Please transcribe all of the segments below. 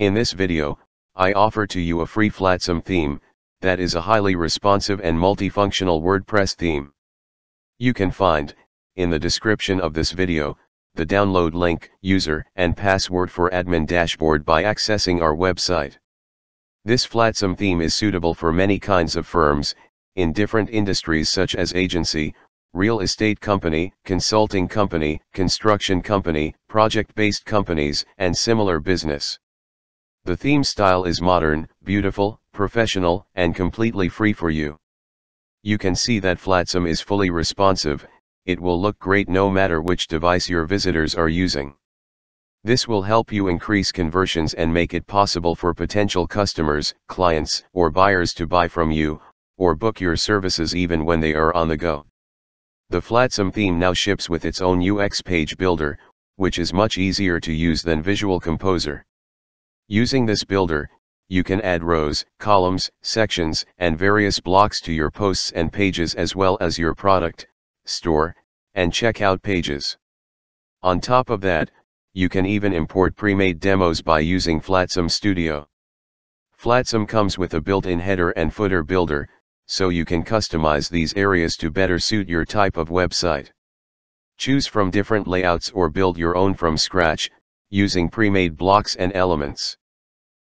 In this video, I offer to you a free Flatsome theme, that is a highly responsive and multifunctional WordPress theme. You can find, in the description of this video, the download link, user and password for admin dashboard by accessing our website. This Flatsome theme is suitable for many kinds of firms, in different industries such as agency, real estate company, consulting company, construction company, project-based companies, and similar business. The theme style is modern, beautiful, professional, and completely free for you. You can see that Flatsome is fully responsive. It will look great no matter which device your visitors are using. This will help you increase conversions and make it possible for potential customers, clients, or buyers to buy from you, or book your services even when they are on the go. The Flatsome theme now ships with its own UX page builder, which is much easier to use than Visual Composer. Using this builder, you can add rows, columns, sections, and various blocks to your posts and pages as well as your product, store, and checkout pages. On top of that, you can even import pre-made demos by using Flatsome Studio. Flatsome comes with a built-in header and footer builder, so you can customize these areas to better suit your type of website. Choose from different layouts or build your own from scratch, using pre-made blocks and elements.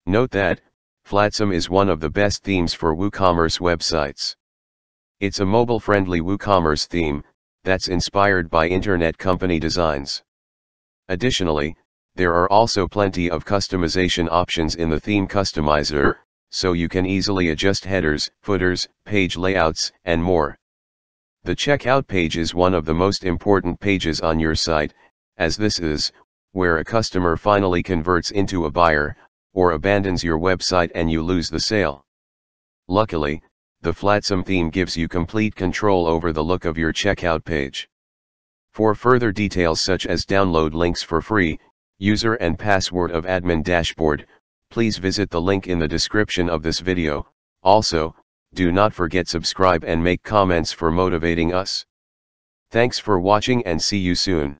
Note that, Flatsome is one of the best themes for WooCommerce websites. It's a mobile-friendly WooCommerce theme, that's inspired by internet company designs. Additionally, there are also plenty of customization options in the theme customizer, so you can easily adjust headers, footers, page layouts, and more. The checkout page is one of the most important pages on your site, as this is where a customer finally converts into a buyer, or abandons your website and you lose the sale. Luckily, the Flatsome theme gives you complete control over the look of your checkout page. For further details such as download links for free, user and password of admin dashboard, please visit the link in the description of this video. Also, do not forget subscribe and make comments for motivating us. Thanks for watching and see you soon.